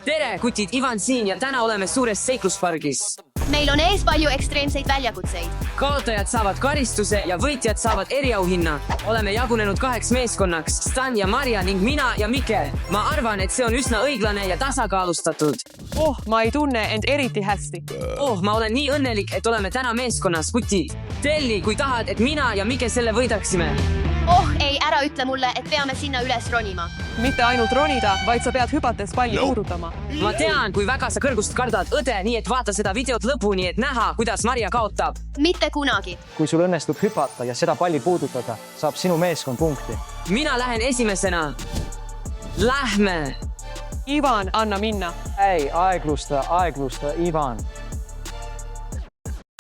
tere, kutid, Ivan siin ja täna oleme suures seikluspargis. Meil on ees palju ekstreemseid väljakutseid. Kaotajad saavad karistuse ja võitjad saavad eriauhinna. Oleme jagunenud 2 meeskonnaks, Stan ja Marja ning mina ja Mike. Ma arvan, et see on üsna õiglane ja tasakaalustatud. Ma ei tunne end eriti hästi. Ma olen nii õnnelik, et oleme täna meeskonnas, kutid. Telli, kui tahad, et mina ja Mike selle võidaksime. Ei, ära ütle mulle, et peame sinna üles ronima. Mitte ainult ronida, vaid sa pead hüpates palli puudutama. Ma tean, kui väga sa kõrgust kardad, õde, nii et vaata seda videot lõpuni, et näha, kuidas Marja kaotab. Mitte kunagi. Kui sul õnnestub hüpata ja seda palli puudutada, saab sinu meeskond punkti. Mina lähen esimesena. Lähme! Ivan, anna minna. Ei, aeglusta, Ivan.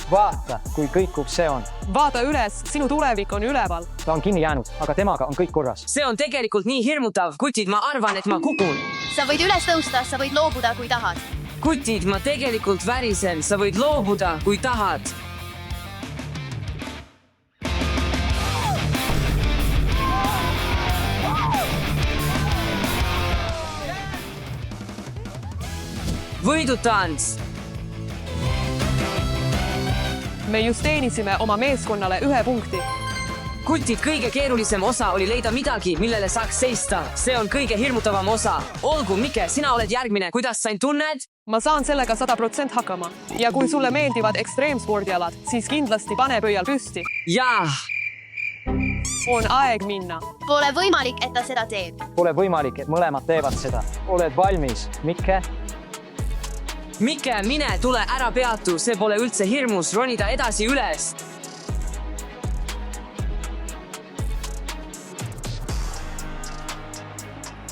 Vaata, kui kõikuv see on. Vaata üles, sinu tulevik on üleval. Ta on kinni jäänud, aga temaga on kõik korras. See on tegelikult nii hirmutav, kutid, ma arvan, et ma kukun. Sa võid üles tõusta, sa võid loobuda, kui tahad. Kutid, ma tegelikult värisen, sa võid loobuda, kui tahad. Võidutants! Me just teenisime oma meeskonnale 1 punkti. Kutid, kõige keerulisem osa oli leida midagi, millele saaks seista. See on kõige hirmutavam osa. Olgu, Mike, sina oled järgmine. Kuidas sa end tunned? Ma saan sellega 100% hakkama. Ja kui sulle meeldivad ekstreemspordialad, siis kindlasti pane pöial püsti. Jah! On aeg minna. Pole võimalik, et ta seda teeb. Pole võimalik, et mõlemad teevad seda. Oled valmis, Mike? Mike, mine, tule, ära peatu. See pole üldse hirmus, ronida edasi üles.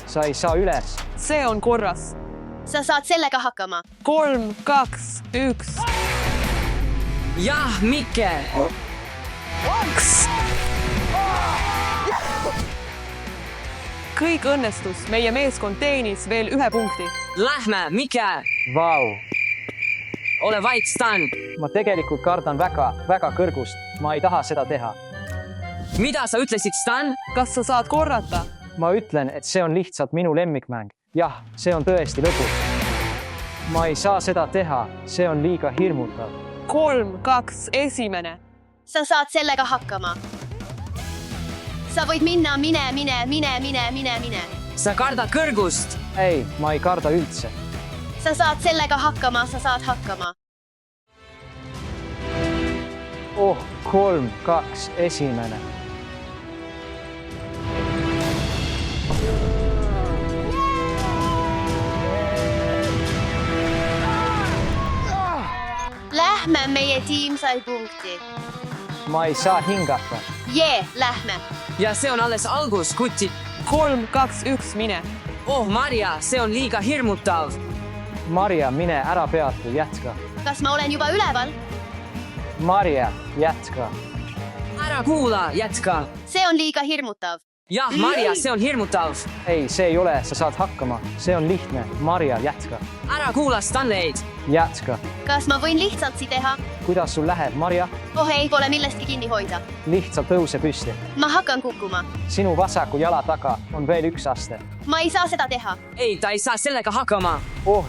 Sa ei saa üles. See on korras. Sa saad sellega hakkama. 3, 2, 1. Jah, Mike! Kõik õnnestus. Meie meeskond teenis veel 1 punkti. Lähme, Mike! Vau! Ole vait, Stan! Ma tegelikult kardan väga kõrgust. Ma ei taha seda teha. Mida sa ütlesid, Stan? Kas sa saad korrata? Ma ütlen, et see on lihtsalt minu lemmikmäng. Jah, see on tõesti lõbus. Ma ei saa seda teha. See on liiga hirmutav. 3, 2, 1. Sa saad sellega hakkama. Sa võid minna, mine. Sa kardad kõrgust. Ei, ma ei karda üldse. Sa saad sellega hakkama, sa saad hakkama. 3, 2, 1. Lähme, meie tiim sai punkti. Ma ei saa hingata. Lähme. Ja see on alles algus, kutid. 3, 2, 1, mine. Marja, see on liiga hirmutav. Marja, mine, ära peatu, jätka. Kas ma olen juba üleval? Marja, jätka. Ära kuula, jätka. See on liiga hirmutav. Jah, Marja, see on hirmutav. Ei, see ei ole, sa saad hakkama. See on lihtne. Marja, jätka. Ära kuula Stanleyd. Jätka. Kas ma võin lihtsalt teha? Kuidas sul läheb, Marja? Ei, pole millestki kinni hoida. Lihtsalt tõuse püsti. Ma hakkan kukkuma. Sinu vasaku jala taga on veel 1 aste. Ma ei saa seda teha. Ei, ta ei saa sellega hakkama.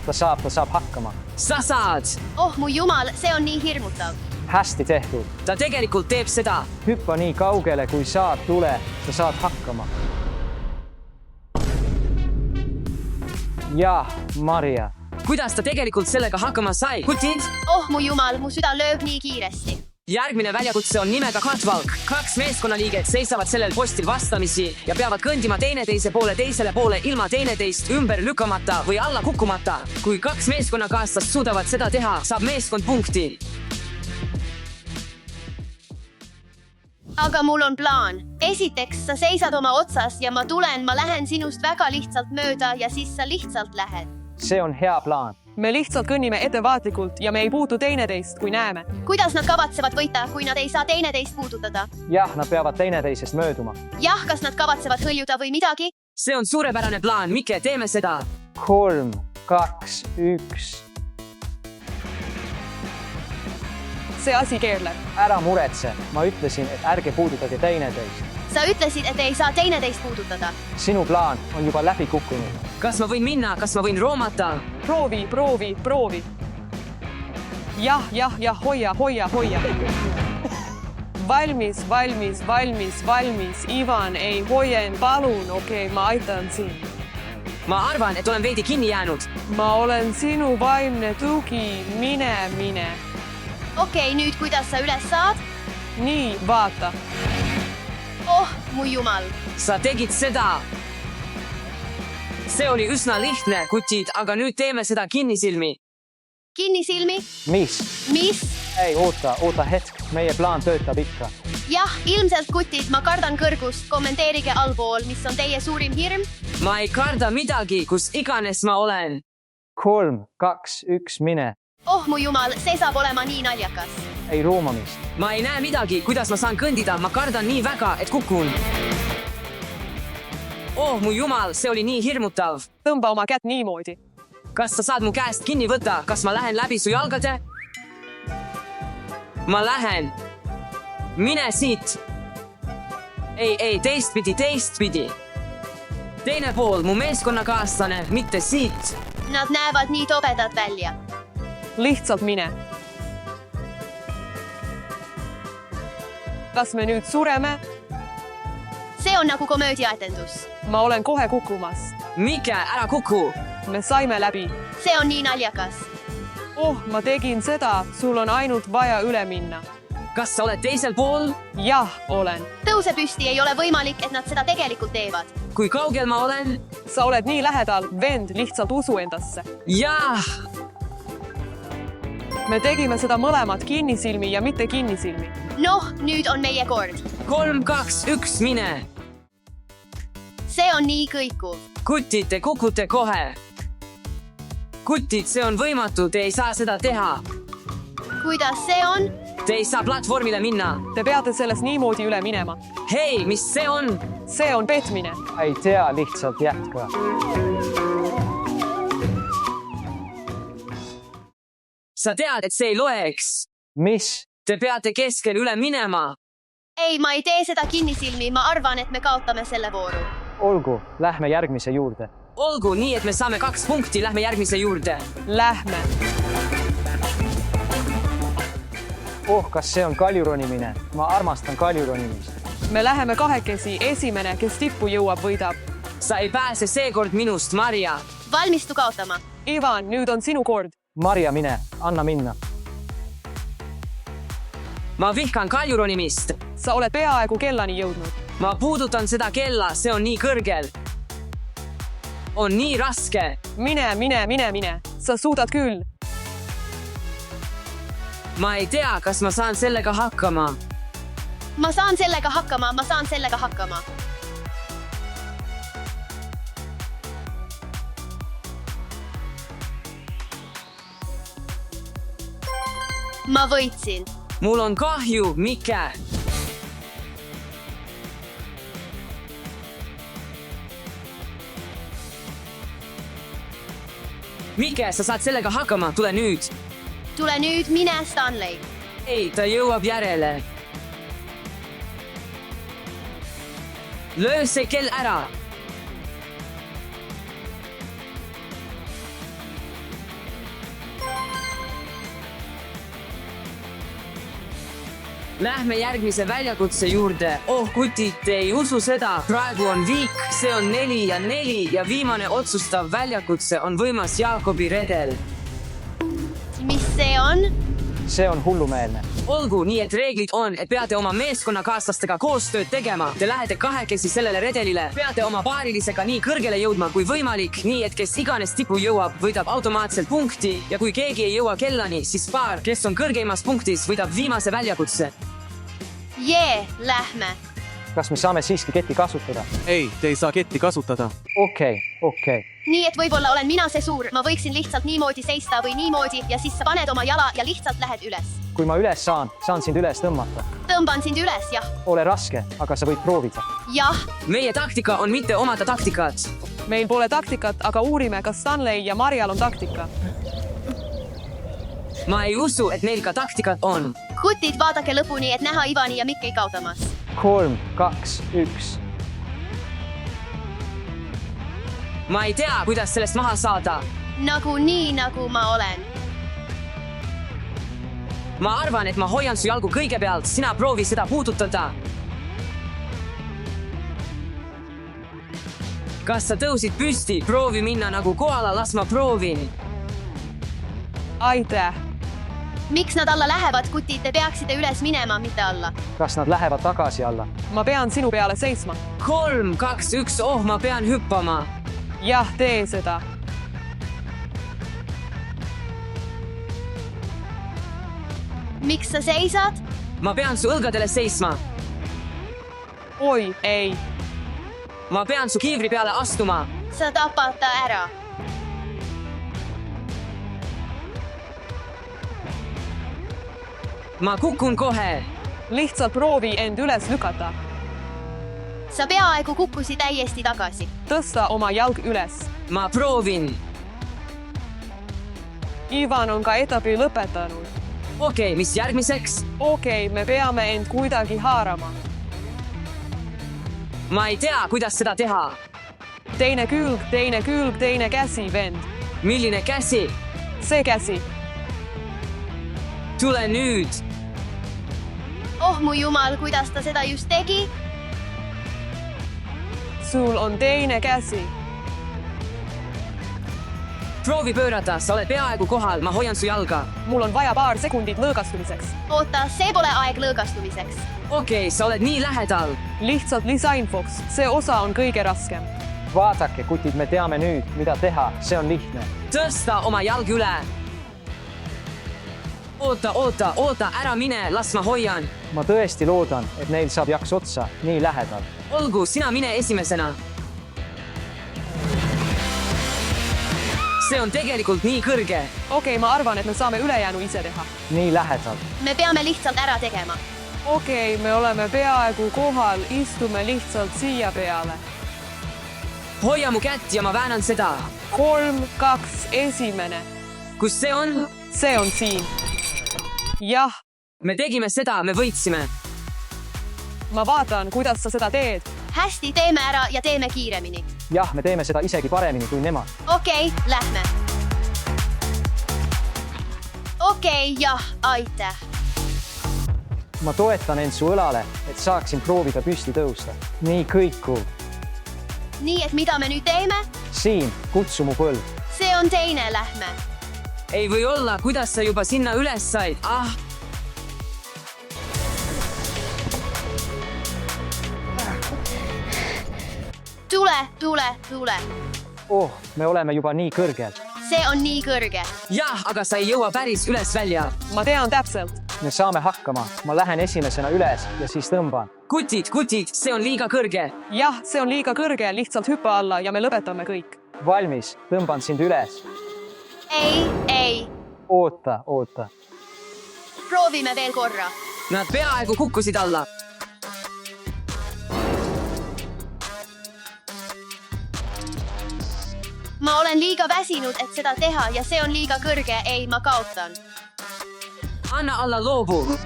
Ta saab hakkama. Sa saad. Mu jumal, see on nii hirmutav. Hästi tehtud. Ta tegelikult teeb seda. Hüppa nii kaugele, kui saad, tule. Sa saad hakkama. Jah, Marja. Kuidas ta tegelikult sellega hakkama sai? Kutid? Mu jumal, mu süda lööb nii kiiresti. Järgmine väljakutse on nimega Katvalk. 2 meeskonnaliiget seisavad sellel postil vastamisi ja peavad kõndima teineteise poole teisele poole ilma teineteist ümber lükkamata või alla kukkumata. Kui 2 meeskonnakaaslast suudavad seda teha, saab meeskond punkti. Aga mul on plaan. Esiteks, sa seisad oma otsas ja ma lähen sinust väga lihtsalt mööda ja siis sa lihtsalt lähed. See on hea plaan. Me lihtsalt kõnnime ettevaatlikult ja me ei puutu teineteist, kui näeme. Kuidas nad kavatsevad võita, kui nad ei saa teineteist puudutada? Jah, nad peavad teineteisest mööduma. Kas nad kavatsevad hõljuda või midagi? See on suurepärane plaan, Mike, teeme seda. 3, 2, 1. See asi keerleb. Ära muretse. Ma ütlesin, et ärge puudutage teineteist. Sa ütlesid, et ei saa teineteist puudutada. Sinu plaan on juba läbi kukkunud. kas ma võin minna, kas ma võin roomata? Proovi, proovi, proovi. Jah, hoia. Valmis. Ivan, ei hoien, palun, okei, ma aitan sind. Ma arvan, et olen veidi kinni jäänud. Ma olen sinu vaimne tugi, mine. Okei, nüüd kuidas sa üles saad? Nii, vaata. Oh, mu jumal. Sa tegid seda. See oli üsna lihtne, kutid, aga nüüd teeme seda kinnisilmi. Kinnisilmi? Mis? Ei, oota hetk. Meie plaan töötab ikka. Jah, ilmselt kutid, ma kardan kõrgust. Kommenteerige allpool, mis on teie suurim hirm? Ma ei karda midagi, kus iganes ma olen. 3, 2, 1, mine. Oh, mu jumal, see saab olema nii naljakas. Ei roomamist. Ma ei näe midagi, kuidas ma saan kõndida. Ma kardan nii väga, et kukun. Oh, mu jumal, see oli nii hirmutav. Tõmba oma kätt niimoodi. Kas sa saad mu käest kinni võtta? Kas ma lähen läbi su jalgade? Ma lähen. Mine siit. Ei, teistpidi. Teine pool, mu meeskonnakaaslane, mitte siit. Nad näevad nii tobedad välja. Lihtsalt mine. Kas me nüüd sureme? See on nagu komöödiaetendus. Ma olen kohe kukkumas. Mike, ära kuku. Me saime läbi. See on nii naljakas. Oh, ma tegin seda. Sul on ainult vaja üle minna. Kas sa oled teisel pool? Jah, olen. Tõuse püsti, ei ole võimalik, et nad seda tegelikult teevad. Kui kaugel ma olen? Sa oled nii lähedal, vend, lihtsalt usu endasse. Jah! Me tegime seda mõlemad kinnisilmi ja mitte kinnisilmi. Noh, nüüd on meie kord. 3, 2, 1, mine! See on nii kõikuv. Kutid, te kukute kohe. Kutid, see on võimatu, te ei saa seda teha. Kuidas see on? Te ei saa platvormile minna. Te peate sellest niimoodi üle minema. Hei, mis see on? See on petmine. Ei tea, lihtsalt jätka. Sa tead, et see ei loeks. Mis? Te peate keskel üle minema. Ei, ma ei tee seda kinnisilmi, ma arvan, et me kaotame selle vooru. Olgu, lähme järgmise juurde. Olgu nii, et me saame 2 punkti, lähme järgmise juurde. Lähme. Oh, kas see on kaljuronimine? Ma armastan kaljuronimist. Me läheme kahekesi, esimene, kes tippu jõuab, võidab. Sa ei pääse seekord minust, Maria. Valmistu kaotama. Ivan, nüüd on sinu kord. Maria, mine, anna minna. Ma vihkan kaljuronimist. Sa oled peaaegu kellani jõudnud. Ma puudutan seda kella, see on nii kõrgel. On nii raske. Mine. Sa suudad küll. Ma ei tea, kas ma saan sellega hakkama. Ma saan sellega hakkama. Ma võitsin. Mul on kahju, Mike. Mike, sa saad sellega hakkama, tule nüüd. Tule nüüd, mine, Stanley. Ei, ta jõuab järele. Löö see kell ära. Lähme järgmise väljakutse juurde. Oh, kutid, te ei usu seda. Praegu on viik, see on 4 ja viimane otsustav väljakutse on võimas Jaakobi redel. Mis see on? See on hullumeelne. Olgu nii, et reeglid on, et peate oma meeskonnakaaslastega koostööd tegema. Te lähete kahekesi sellele redelile. Peate oma paarilisega nii kõrgele jõudma kui võimalik, nii et kes iganes tipu jõuab, võidab automaatselt punkti ja kui keegi ei jõua kellani, siis paar, kes on kõrgeimas punktis, võidab viimase väljakutse. Lähme. Kas me saame siiski ketti kasutada? Ei, te ei saa ketti kasutada. Okei. Nii, et võib-olla olen mina see suur. Ma võiksin lihtsalt niimoodi seista või niimoodi ja siis sa paned oma jala ja lihtsalt lähed üles. Kui ma üles saan sind üles tõmmata. Tõmban sind üles, jah. Ole raske, aga sa võid proovida. Jah. Meie taktika on mitte omada taktikat. Meil pole taktikat, aga uurime, kas Stanley ja Marial on taktika. Ma ei usu, et neil ka taktikat on. Kutid, vaadake lõpuni, et näha Ivani ja Mikki kaotamas. 3, 2, 1. ma ei tea, kuidas sellest maha saada. Nagunii, nagu ma olen. ma arvan, et ma hoian su jalgu kõigepealt, sina proovi seda puudutada. kas sa tõusid püsti? Proovi minna nagu koala, las ma proovin. aitäh. Miks nad alla lähevad, kutid? Te peaksite üles minema, mitte alla. kas nad lähevad tagasi alla? ma pean sinu peale seisma. 3, 2, 1, oh, ma pean hüppama. jah, tee seda. Miks sa seisad? ma pean su õlgadele seisma. oi, ei. ma pean su kiivri peale astuma. Sa tapad ta ära. ma kukun kohe. lihtsalt proovi end üles lükata. Sa peaaegu kukkusi täiesti tagasi. tõsta oma jalg üles. ma proovin. Ivan on ka etapi lõpetanud. okei, mis järgmiseks? okei, me peame end kuidagi haarama. ma ei tea, kuidas seda teha. teine külg, teine käsi, vend. milline käsi? see käsi. tule nüüd. Oh mu jumal, kuidas ta seda just tegi? sul on teine käsi. proovi pöörata, sa oled peaaegu kohal, ma hoian su jalga. mul on vaja paar sekundit lõõgastumiseks. Oota, see pole aeg lõõgastumiseks. okei, sa oled nii lähedal. lihtsalt lisainfoks, see osa on kõige raskem. vaadake, kutid, me teame nüüd, mida teha, see on lihtne. tõsta oma jalg üle. oota, ära mine, las ma hoian. ma tõesti loodan, et neil saab jaks otsa, nii lähedal. olgu, sina mine esimesena. see on tegelikult nii kõrge. okei, ma arvan, et me saame ülejäänu ise teha. nii lähedal. Me peame lihtsalt ära tegema. okei, me oleme peaaegu kohal, istume lihtsalt siia peale. hoia mu kätt ja ma väänan seda. 3, 2, esimene. kus see on? see on siin. jah, me tegime seda, me võitsime. ma vaatan, kuidas sa seda teed. Hästi, teeme ära ja teeme kiiremini. jah, me teeme seda isegi paremini kui nemad. Okei, lähme. Okei, jah, aitäh. ma toetan end su õlale, et saaksin proovida püsti tõusta. nii kõikuv. Nii, et mida me nüüd teeme? siin, kutsu mu põld. See on teine, lähme. ei või olla, kuidas sa juba sinna üles said? ah, Tule. oh, me oleme juba nii kõrgel. See on nii kõrge. jah, aga sa ei jõua päris üles välja. ma tean täpselt. me saame hakkama, ma lähen esimesena üles ja siis tõmban. kutid, see on liiga kõrge. jah, see on liiga kõrge, lihtsalt hüppa alla ja me lõpetame kõik. valmis, tõmban sind üles. Ei. oota. Proovime veel korra. Nad peaaegu kukkusid alla. Ma olen liiga väsinud, et seda teha ja see on liiga kõrge. Ei, ma kaotan. anna alla, loobu.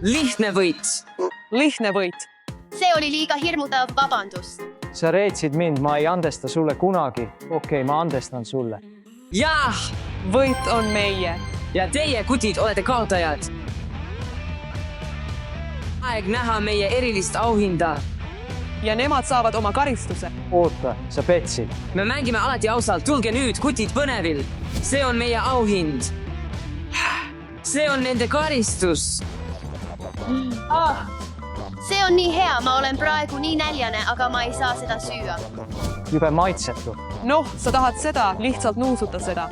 lihtne võit. lihtne võit. See oli liiga hirmutav, vabandust. sa reetsid mind, ma ei andesta sulle kunagi. okei, ma andestan sulle. jah, võit on meie. ja teie, kutid, olete kaotajad. aeg näha meie erilist auhinda. ja nemad saavad oma karistuse. oota, sa petsid. me mängime alati ausalt, tulge nüüd, kutid, põnevil. see on meie auhind. see on nende karistus. See on nii hea, ma olen praegu nii näljane, aga ma ei saa seda süüa. jube maitsetu. noh, sa tahad seda, lihtsalt nuusuta seda.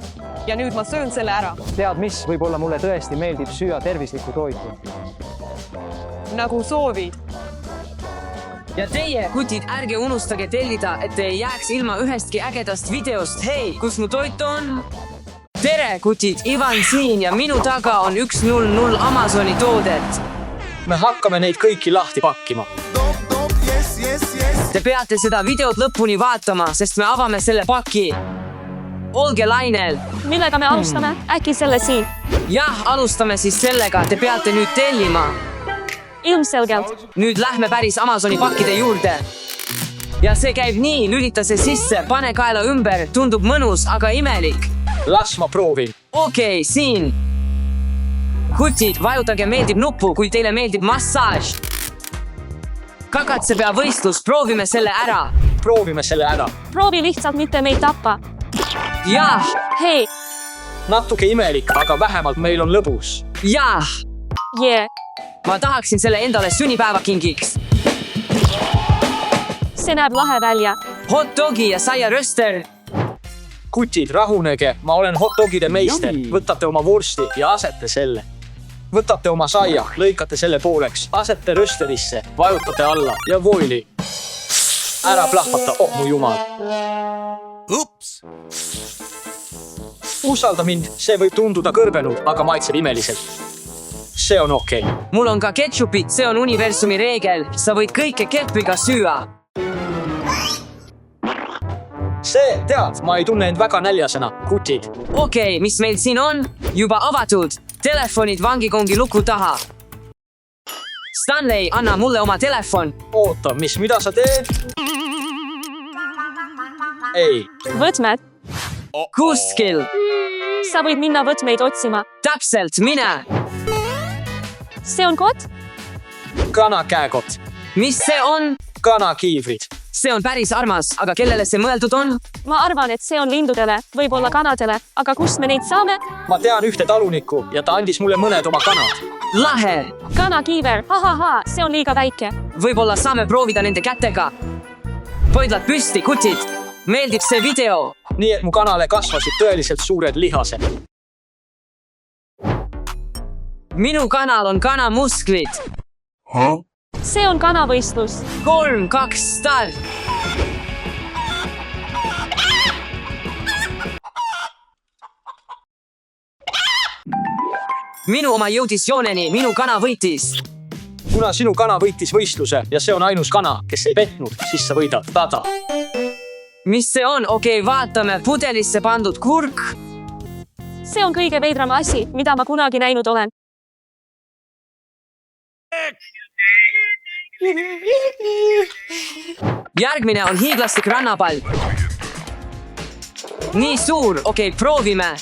ja nüüd ma söön selle ära. tead mis, võib-olla mulle tõesti meeldib süüa tervislikku toitu. nagu soovid. ja teie, kutid, ärge unustage tellida, et te ei jääks ilma ühestki ägedast videost. hei, kus mu toit on? tere, kutid, Ivan siin ja minu taga on 100 Amazoni toodet. me hakkame neid kõiki lahti pakkima. Te peate seda videot lõpuni vaatama, sest me avame selle paki. olge lainel. Millega me alustame? Äkki selle siin? jah, alustame siis sellega, te peate nüüd tellima. Ilmselgelt. nüüd lähme päris Amazoni pakkide juurde. ja see käib nii, lülita see sisse, pane kaela ümber, tundub mõnus, aga imelik. las ma proovin. Okei, siin. Kutid, vajutage meeldib nuppu, kui teile meeldib massaaž. Kakatsepea võistlus, proovime selle ära. proovime selle ära. proovi lihtsalt mitte meid tappa. Jah, hei, natuke imelik, aga vähemalt meil on lõbus. jah. jee, Ma tahaksin selle endale sünnipäevakingiks. see näeb lahe välja. Hot dogi ja saiaröster. Kutid, rahunege, ma olen hot dogide meister. Võtate oma vorsti ja asete selle. Võtate oma saia, lõikate selle pooleks, asete rösterisse, vajutate alla ja voili. Ära plahvata, oh mu jumal. Ups. Usalda mind, see võib tunduda kõrbenud, aga maitseb imeliselt. See on okei. Mul on ka ketšupit, see on universumi reegel. Sa võid kõike ketpiga süüa. See, tead, ma ei tunne end väga näljasena, kutid. Okei, mis meil siin on? Juba avatud. Telefonid vangikongi luku taha. Stanley, anna mulle oma telefon. Oota, mida sa teed? Ei, võtmed. Kuskil. sa võid minna võtmeid otsima. Täpselt, mine. see on kott? kanakäekott, Mis see on? kanakiivrid. See on päris armas, aga kellele see mõeldud on? ma arvan, et see on lindudele, võib-olla kanadele, aga kust me neid saame? Ma tean ühte talunikku ja ta andis mulle mõned oma kanad. Lahe. Kanakiiver, ahahaa, see on liiga väike. Võib-olla saame proovida nende kätega. Poidlad püsti, kutid. Meeldib see video. Nii et mu kanale kasvasid tõeliselt suured lihased. Minu kanal on kanamusklid. see on kanavõistlus. 3, 2, start. Minu oma jõudis jooneni, minu kana võitis. Kuna sinu kana võitis võistluse ja see on ainus kana, kes ei petnud, siis sa võidad. Tada. Mis see on? Okei, vaatame. Pudelisse pandud kurk. see on kõige veidram asi, mida ma kunagi näinud olen. Järgmine on hiiglaslik rannapall. Nii suur. Okei, proovime.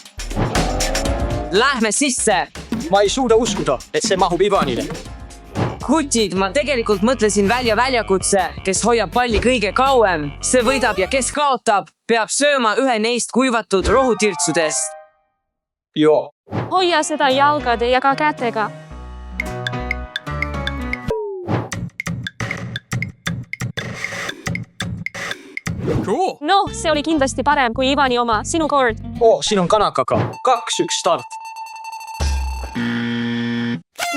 Lähme sisse. Ma ei suuda uskuda, et see mahub Ivanile. Kutid, ma tegelikult mõtlesin välja väljakutse, kes hoiab palli kõige kauem. See võidab ja kes kaotab, peab sööma ühe neist kuivatud rohutirtsudest. Joo. hoia seda jalgade ja ka kätega. noh, see oli kindlasti parem kui Ivani oma. Sinu kord. Siin on kanakaga. 2-1 start.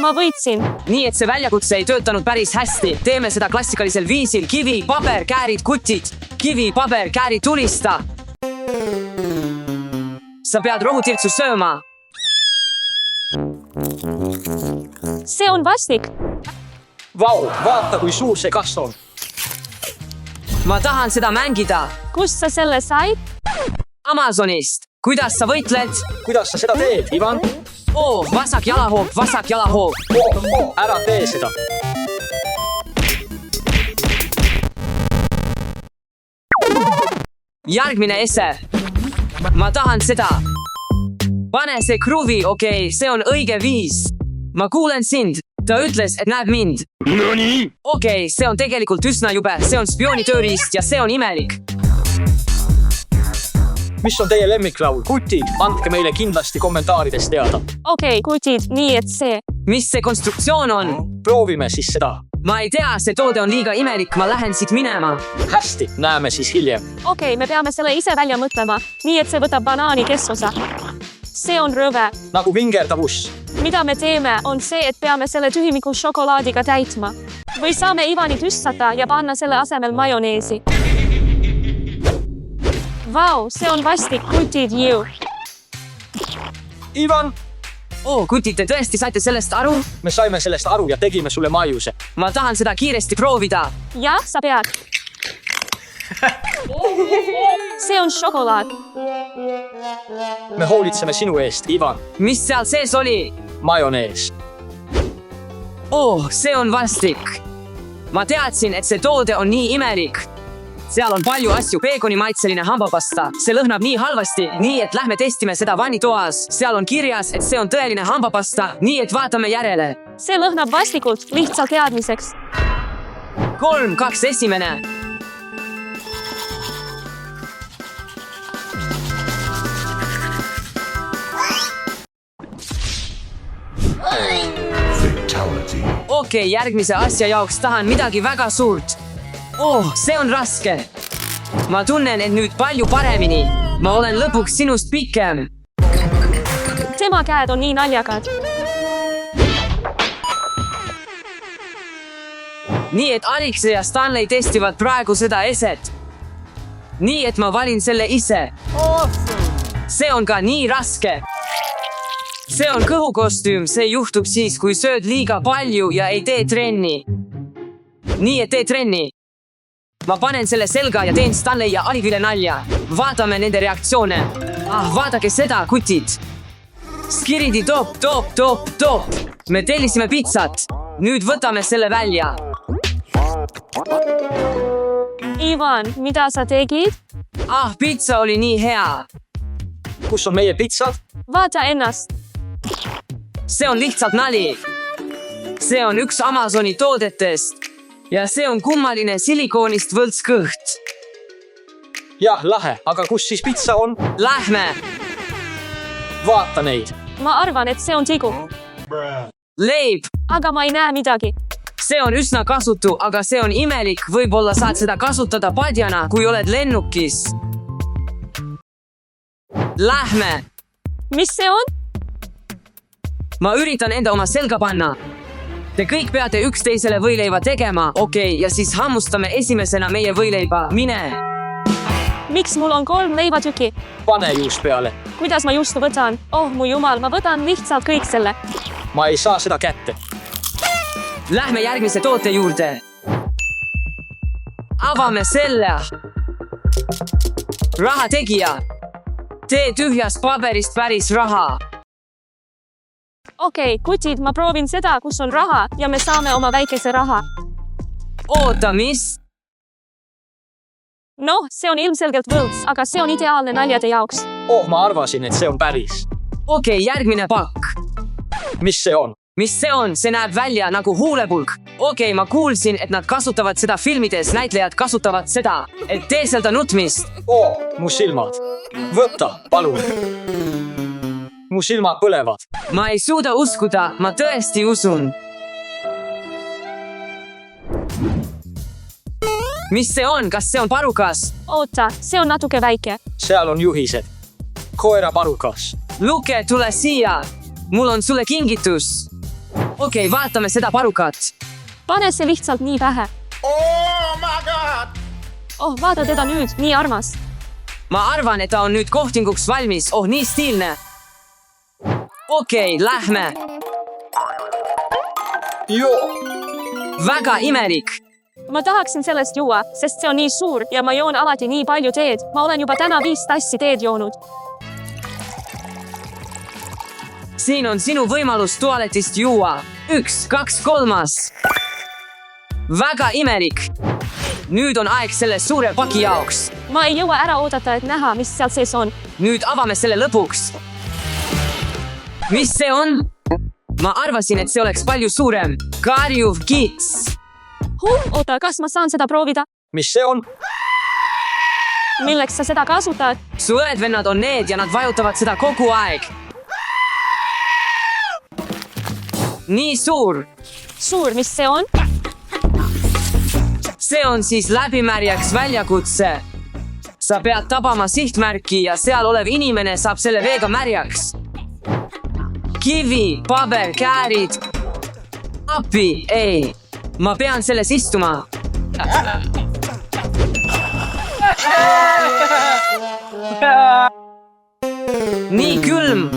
ma võitsin. Nii et see väljakutse ei töötanud päris hästi. Teeme seda klassikalisel viisil. Kivi, paber, käärid, kutid. Kivi, paber, käärid, tulista. Sa pead rohutirtsu sööma. see on vastik. Vau, vaata kui suur see kasv on. Ma tahan seda mängida. kust sa selle said? Amazonist. Kuidas sa võitled? Kuidas sa seda teed, Ivan? Vasak jalahoop, vasak jalahoop. Ära tee seda. Järgmine ese. Ma tahan seda. Pane see kruvi, okei, see on õige viis. Ma kuulen sind. Ta ütles, et näeb mind. Okei, see on tegelikult üsna jube. See on spiooni tööriist ja see on imelik. Mis on teie lemmiklaul? Kutid, andke meile kindlasti kommentaarides teada. okei, kutid, nii et see. Mis see konstruktsioon on? Proovime siis seda. Ma ei tea, see toode on liiga imelik. Ma lähen siit minema. Hästi, näeme siis hiljem. okei, me peame selle ise välja mõtlema. Nii et see võtab banaani kesosa. See on rõve. Nagu vingerdavus. Mida me teeme, on see, et peame selle tühimiku šokolaadiga täitma. Või saame Ivani tüssata ja panna selle asemel majoneesi. Vau, see on vastik, kutid ju. Ivan, Kutid, te tõesti saite sellest aru? me saime sellest aru ja tegime sulle maiuse. Ma tahan seda kiiresti proovida. jah, sa pead. see on šokolaad. Me hoolitseme sinu eest, Ivan. Mis seal sees oli? Majonees. See on vastik. Ma teadsin, et see toode on nii imelik. seal on palju asju, peegonimaitseline hambapasta, see lõhnab nii halvasti, nii et lähme testime seda vannitoas. seal on kirjas, et see on tõeline hambapasta, nii et vaatame järele. see lõhnab vastikult, lihtsalt teadmiseks. 3, 2, esimene. Okei, järgmise asja jaoks tahan midagi väga suurt. See on raske. Ma tunnen, et nüüd palju paremini. Ma olen lõpuks sinust pikem. tema käed on nii naljakad. Nii et Alexe ja Stanley testivad praegu seda eset. Nii et ma valin selle ise. See on ka nii raske. See on kõhukostüüm, see juhtub siis, kui sööd liiga palju ja ei tee trenni. Nii et tee trenni. Ma panen selle selga ja teen Stanley ja Alivile nalja. Vaatame nende reaktsioone. Vaadake seda, kutid. Skiridi top, top, top, top. Me tellisime pitsat. Nüüd võtame selle välja. Ivan, mida sa tegid? Pitsa oli nii hea. Kus on meie pitsad? Vaata ennast. See on lihtsalt nali. See on üks Amazoni toodetest. Ja see on kummaline silikoonist võltskõht. Jah, lahe, aga kus siis pitsa on? Lähme. Vaata neid. Ma arvan, et see on tigu. Leib. Aga ma ei näe midagi. See on üsna kasutu, aga see on imelik. Võib-olla saad seda kasutada padjana, kui oled lennukis. Lähme. Mis see on? Ma üritan enda oma selga panna. Te kõik peate üksteisele võileiva tegema, okei, ja siis hammustame esimesena meie võileiba. Mine. Miks mul on 3 leivatüki? Pane juust peale. Kuidas ma juustu võtan? Mu jumal, ma võtan lihtsalt kõik selle. Ma ei saa seda kätte. Lähme järgmise toote juurde. Avame selle. Raha tegija. Tee tühjast paberist päris raha. Okei, kutid, ma proovin seda, kus on raha ja me saame oma väikese raha. Oota, mis? Noh, see on ilmselgelt võlts, aga see on ideaalne naljade jaoks. Ma arvasin, et see on päris. Okei, järgmine pakk. Mis see on? Mis see on? See näeb välja nagu huulepulk. Okei, ma kuulsin, et nad kasutavad seda filmides, näitlejad kasutavad seda, et teeselda nutmist. Mu silmad. Võta, palun. Mu silmad põlevad. Ma ei suuda uskuda, ma tõesti usun. Mis see on? Kas see on parukas? Oota, see on natuke väike. Seal on juhised. Koera parukas. Luke, tule siia. Mul on sulle kingitus. Okei, vaatame seda parukat. Pane see lihtsalt nii pähe. Vaata teda nüüd, nii armas. Ma arvan, et ta on nüüd kohtinguks valmis. Nii stiilne. Okei, lähme. Väga imelik. Ma tahaksin sellest juua, sest see on nii suur ja ma joon alati nii palju teed. Ma olen juba täna 5 tassi teed joonud. Siin on sinu võimalus tualetist juua. 1, 2, 3. Väga imelik. Nüüd on aeg selle suure paki jaoks. Ma ei jõua ära oodata, et näha, mis seal sees on. Nüüd avame selle lõpuks. Mis see on? Ma arvasin, et see oleks palju suurem. Karjuv kits. Oota, kas ma saan seda proovida? Mis see on? Milleks sa seda kasutad? Su õed-vennad on need ja nad vajutavad seda kogu aeg. Nii suur. Suur, mis see on? See on siis läbimärjaks väljakutse. Sa pead tabama sihtmärki ja seal olev inimene saab selle veega märjaks. Kivi, paber, käärid. Appi, ei. Ma pean selles istuma. Nii külm.